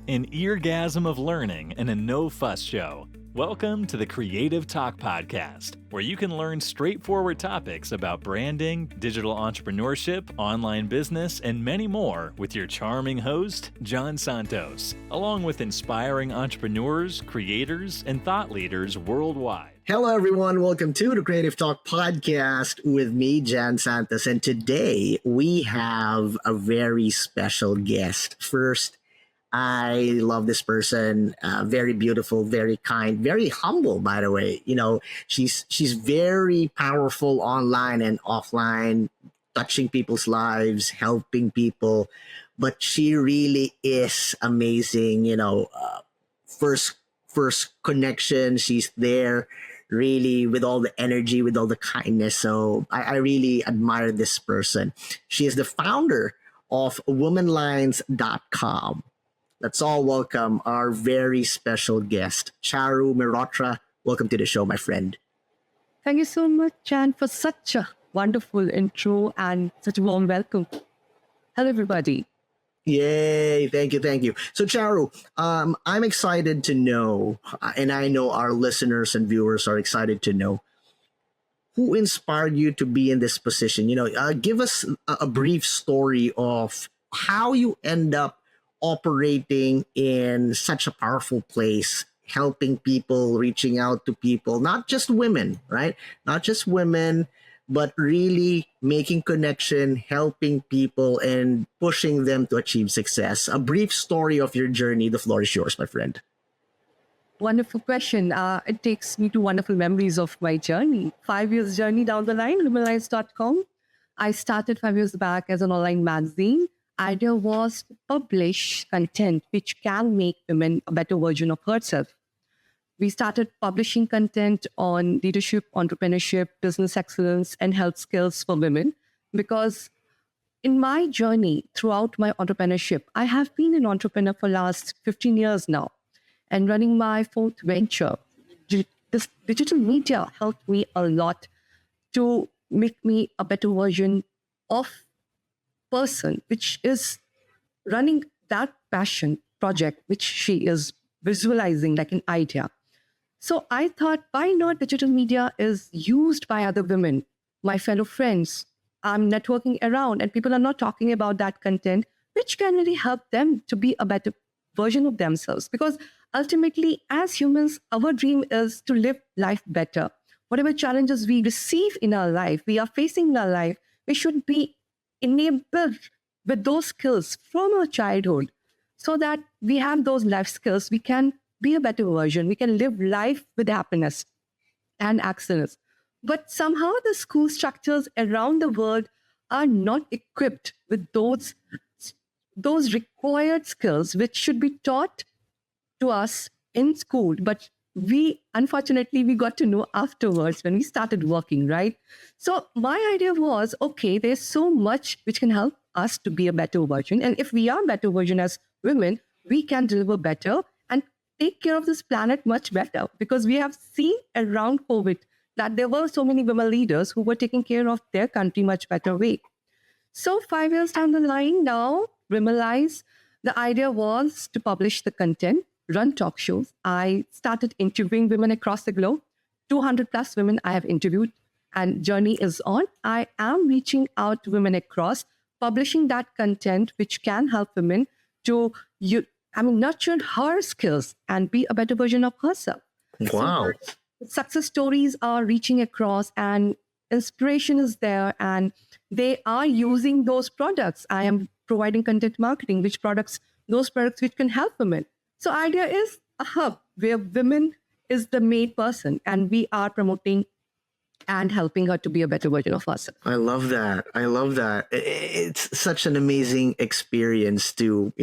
An eargasm of learning and a no-fuss show. Welcome to the Creative Talk Podcast, where you can learn straightforward topics about branding, digital entrepreneurship, online business, and many more with your charming host, John Santos, along with inspiring entrepreneurs, creators, and thought leaders worldwide. Hello, everyone. Welcome to the Creative Talk Podcast with me, Jan Santos. And today we have a very special guest. First, I love this person. Very beautiful, very kind, very humble, by the way. You know, she's very powerful online and offline, touching people's lives, helping people. But she really is amazing. You know, first connection, she's there really with all the energy, with all the kindness. So I really admire this person. She is the founder of womanlines.com. Let's all welcome our very special guest, Charu Mehrotra. Welcome to the show, my friend. Thank you so much, Jan, for such a wonderful intro and such a warm welcome. Hello, everybody. Yay, thank you. So Charu, I'm excited to know, and I know our listeners and viewers are excited to know, who inspired you to be in this position? You know, give us a brief story of how you end up operating in such a powerful place, helping people, reaching out to people, not just women, right? Not just women, but really making connection, helping people, and pushing them to achieve success. A brief story of your journey. The floor is yours, my friend. Wonderful question. It takes me to wonderful memories of my journey. 5 years journey down the line, womanlines.com. I started 5 years back as an online magazine. Idea was to publish content which can make women a better version of herself. We started publishing content on leadership, entrepreneurship, business excellence, and health skills for women. Because in my journey throughout my entrepreneurship, I have been an entrepreneur for the last 15 years now. And running my fourth venture, this digital media helped me a lot to make me a better version of person, which is running that passion project, which she is visualizing like an idea. So I thought, why not digital media is used by other women, my fellow friends. I'm networking around and people are not talking about that content, which can really help them to be a better version of themselves. Because ultimately, as humans, our dream is to live life better. Whatever challenges we receive in our life, we are facing in our life, we should be enabled with those skills from our childhood so that we have those life skills. We can be a better version. We can live life with happiness and excellence. But somehow the school structures around the world are not equipped with those required skills which should be taught to us in school. But unfortunately, we got to know afterwards when we started working, right? So my idea was, okay, there's so much which can help us to be a better version. And if we are a better version as women, we can deliver better and take care of this planet much better. Because we have seen around COVID that there were so many women leaders who were taking care of their country much better way. So 5 years down the line now, Womenlize, the idea was to publish the content, run talk shows. I started interviewing women across the globe. 200 plus women I have interviewed, and journey is on. I am reaching out to women across, publishing that content which can help women to nurture her skills and be a better version of herself. Wow. So, success stories are reaching across and inspiration is there, and they are using those products. I am providing content marketing, those products which can help women. So idea is a hub where women is the main person and we are promoting and helping her to be a better version of herself. I love that. It's such an amazing experience to,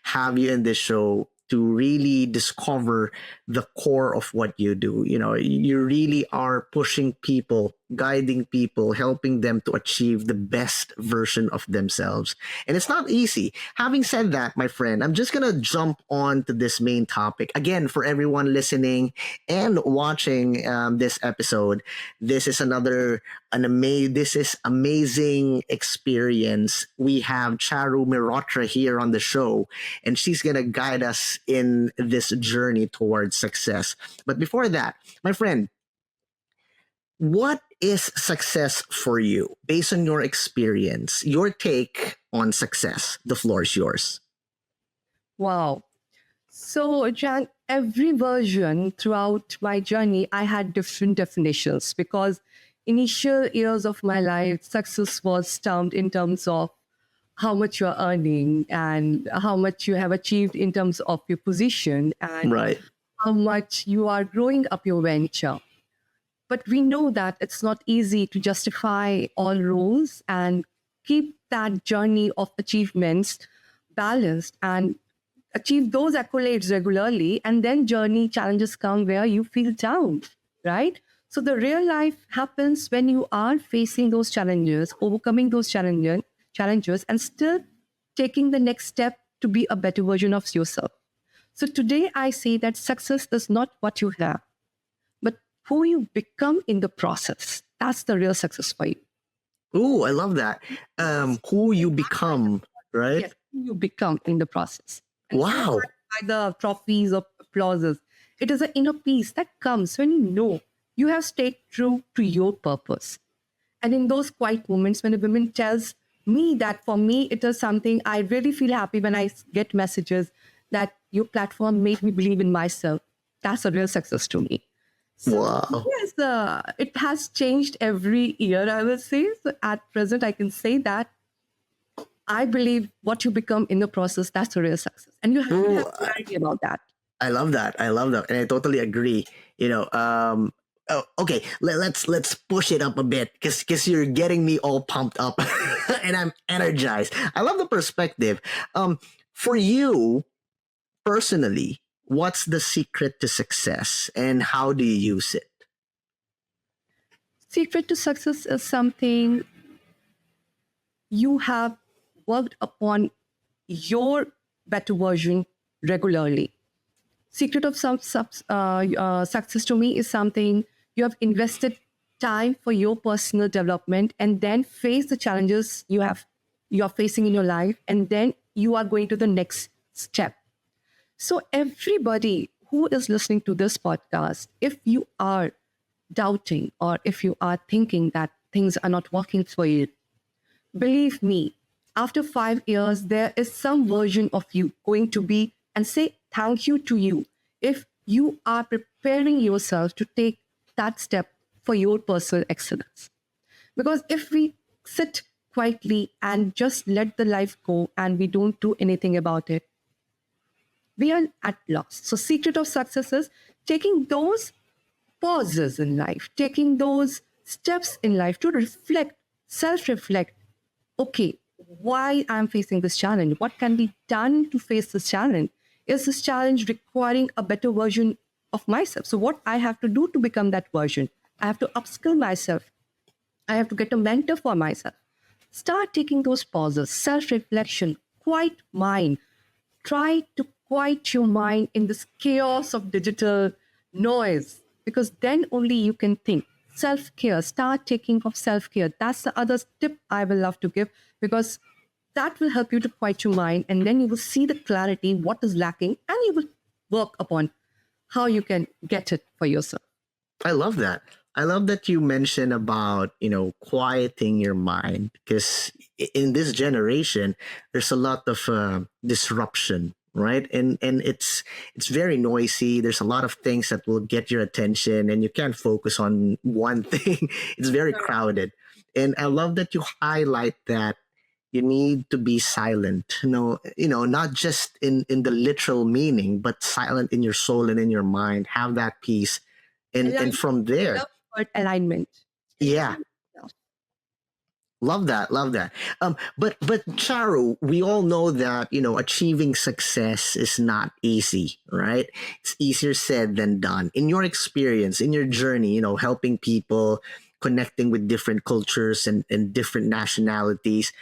have you in this show to really discover the core of what you do. You know, you really are pushing people guiding people, helping them to achieve the best version of themselves. And it's not easy. Having said that, my friend, I'm just going to jump on to this main topic. Again, for everyone listening and watching this episode, this is this is amazing experience. We have Charu Mehrotra here on the show, and she's going to guide us in this journey towards success. But before that, my friend, what is success for you based on your experience, your take on success? The floor is yours. Wow. So, Jan, every version throughout my journey, I had different definitions because initial years of my life, success was termed in terms of how much you're earning and how much you have achieved in terms of your position and Right. how much you are growing up your venture. But we know that it's not easy to justify all roles and keep that journey of achievements balanced and achieve those accolades regularly. And then journey challenges come where you feel down, right? So the real life happens when you are facing those challenges, overcoming those challenges, and still taking the next step to be a better version of yourself. So today I say that success is not what you have, but who you become in the process. That's the real success for you. Ooh, I love that. Who you become, right? Yes, who you become in the process. And Wow. not by the trophies or applauses. It is an inner peace that comes when you know you have stayed true to your purpose. And in those quiet moments when a woman tells me that for me, it is something I really feel happy when I get messages that your platform made me believe in myself. That's a real success to me. So, Wow. yes, it has changed every year, I will say. So at present, I can say that I believe what you become in the process, that's a real success. And you have to Ooh, have clarity about that. I love that. I love that, and I totally agree. Okay. Let's push it up a bit because you're getting me all pumped up, and I'm energized. I love the perspective. For you personally, what's the secret to success, and how do you use it? Secret to success is something you have worked upon your better version regularly. Secret of success to me is something you have invested time for your personal development and then face the challenges you are facing in your life, and then you are going to the next step. So everybody who is listening to this podcast, if you are doubting or if you are thinking that things are not working for you, believe me, after 5 years, there is some version of you going to be and say thank you to you if you are preparing yourself to take that step for your personal excellence. Because if we sit quietly and just let the life go and we don't do anything about it, we are at loss. So, secret of success is taking those pauses in life, taking those steps in life to reflect, self reflect. Okay, why I'm facing this challenge? What can be done to face this challenge? Is this challenge requiring a better version of myself? So, what I have to do to become that version? I have to upskill myself. I have to get a mentor for myself. Start taking those pauses, self reflection, quiet mind. Try to quiet your mind in this chaos of digital noise, because then only you can think. Self care, start taking of self care. That's the other tip I will love to give, because that will help you to quiet your mind, and then you will see the clarity, what is lacking, and you will work upon how you can get it for yourself. I love that. I love that you mentioned about, quieting your mind, because in this generation, there's a lot of disruption, right? And it's very noisy. There's a lot of things that will get your attention, and you can't focus on one thing. It's very crowded. And I love that you highlight that you need to be silent. Not just in the literal meaning, but silent in your soul and in your mind. Have that peace, and from there, Alignment. yeah, love that. But Charu, we all know that achieving success is not easy, right? It's easier said than done. In your experience, in your journey, helping people, connecting with different cultures and different nationalities.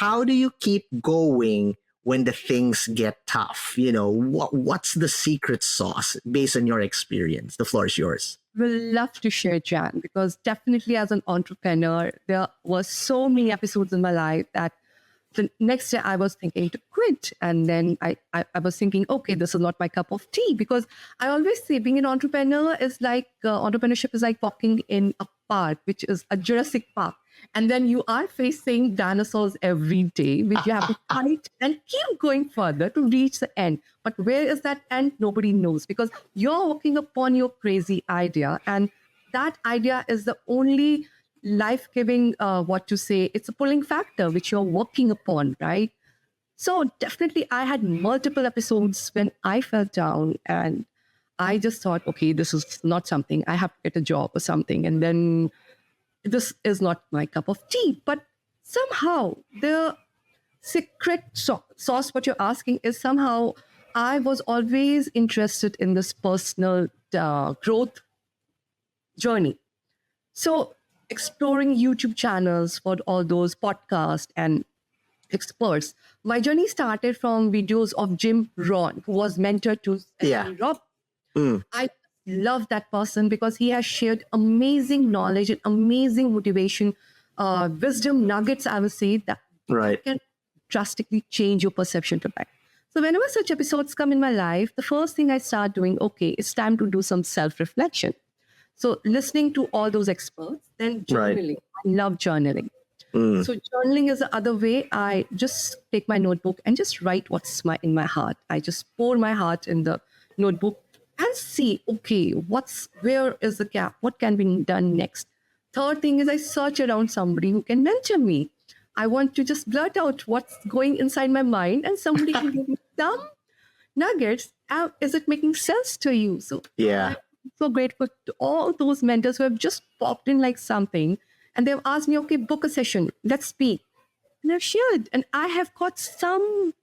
How do you keep going when the things get tough? What's the secret sauce based on your experience? The floor is yours. Will love to share, Jan, because definitely as an entrepreneur, there were so many episodes in my life that the next day I was thinking to quit. And then I was thinking, okay, this is not my cup of tea, because I always say being an entrepreneur is like, entrepreneurship is like walking in a park, which is a Jurassic Park. And then you are facing dinosaurs every day, which you have to fight and keep going further to reach the end. But where is that end? Nobody knows, because you're working upon your crazy idea. And that idea is the only life-giving, it's a pulling factor, which you're working upon, right? So definitely I had multiple episodes when I fell down and I just thought, okay, this is not something, I have to get a job or something. And then this is not my cup of tea. But somehow the secret sauce, what you're asking, is somehow I was always interested in this personal growth journey. So exploring YouTube channels for all those podcasts and experts. My journey started from videos of Jim Rohn, who was mentor to Rob. I love that person because he has shared amazing knowledge and amazing motivation, wisdom nuggets, I would say, that can drastically change your perception to life. So whenever such episodes come in my life, the first thing I start doing, okay, it's time to do some self-reflection. So listening to all those experts, then journaling. I love journaling. So journaling is the other way. I just take my notebook and just write what's in my heart. I just pour my heart in the notebook and see, okay, where is the gap? What can be done next? Third thing is I search around somebody who can mentor me. I want to just blurt out what's going inside my mind and somebody can give me some nuggets. Is it making sense to you? So I'm so grateful to all those mentors who have just popped in like something and they've asked me, okay, book a session, let's speak. And I've shared and I have got some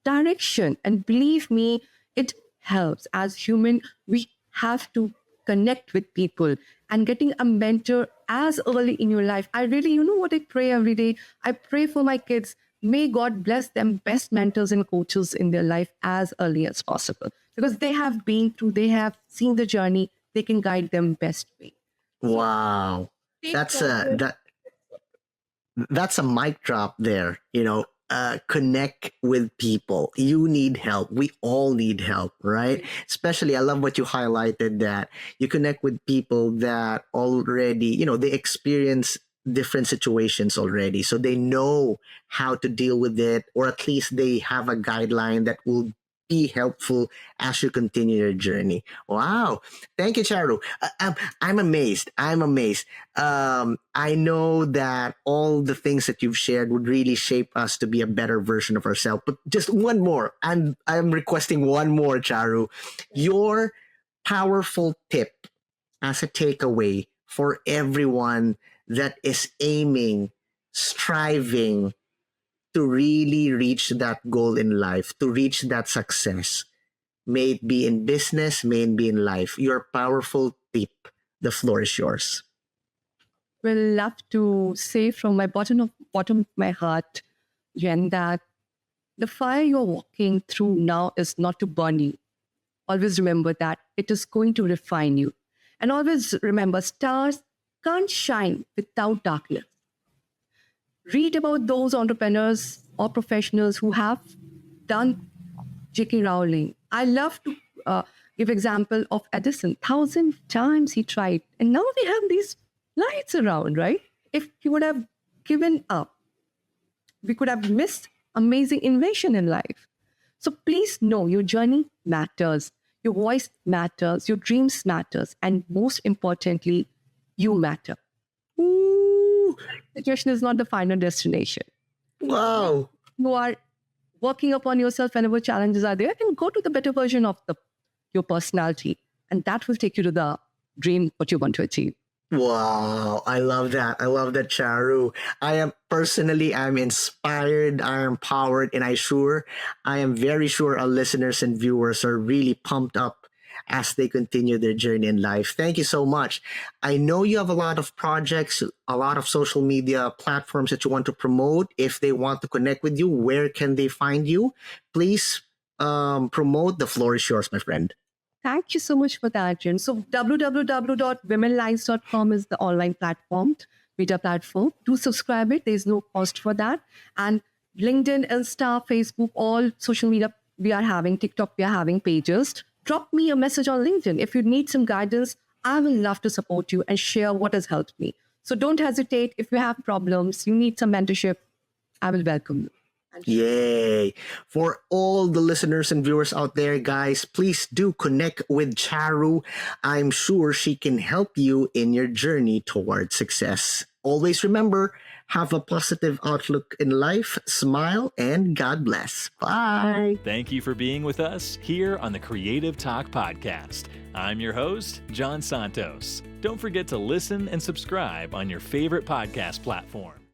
direction. And believe me, it helps. As human, we have to connect with people, and getting a mentor as early in your life. I really, you know what I pray every day? I pray for my kids. May God bless them best mentors and coaches in their life as early as possible, because they have been through, they have seen the journey, they can guide them best way. Wow. That's a mic drop there, connect with people. You need help. We all need help, right? Especially, I love what you highlighted, that you connect with people that already, they experience different situations already. So they know how to deal with it, or at least they have a guideline that will be helpful as you continue your journey. Wow. Thank you, Charu. I'm amazed. I know that all the things that you've shared would really shape us to be a better version of ourselves. But just one more. I'm requesting one more, Charu. Your powerful tip as a takeaway for everyone that is aiming, striving to really reach that goal in life, to reach that success. May it be in business, may it be in life. Your powerful tip. The floor is yours. Will love to say from my bottom of my heart, Jen, that the fire you're walking through now is not to burn you. Always remember that it is going to refine you. And always remember, stars can't shine without darkness. Read about those entrepreneurs or professionals who have done J.K. Rowling. I love to give example of Edison. 1,000 times he tried, and now we have these lights around, right? If he would have given up, we could have missed amazing invention in life. So please know your journey matters, your voice matters, your dreams matters, and most importantly, you matter. Situation is not the final destination. Wow. You are working upon yourself whenever challenges are there, and go to the better version of your personality. And that will take you to the dream, what you want to achieve. Wow. I love that. Charu. I'm inspired, I am empowered, and I am very sure our listeners and viewers are really pumped up as they continue their journey in life. Thank you so much. I know you have a lot of projects, a lot of social media platforms that you want to promote. If they want to connect with you, where can they find you? Please promote. The floor is yours, my friend. Thank you so much for that, Jen. So www.womenlives.com is the online platform, media platform. Do subscribe it. There's no cost for that. And LinkedIn, Insta, Facebook, all social media we are having, TikTok, we are having pages. Drop me a message on LinkedIn. If you need some guidance, I will love to support you and share what has helped me. So don't hesitate. If you have problems, you need some mentorship, I will welcome you. Yay. For all the listeners and viewers out there, guys, please do connect with Charu. I'm sure she can help you in your journey towards success. Always remember, have a positive outlook in life, smile, and God bless. Bye. Thank you for being with us here on the Creative Talk Podcast. I'm your host, John Santos. Don't forget to listen and subscribe on your favorite podcast platform.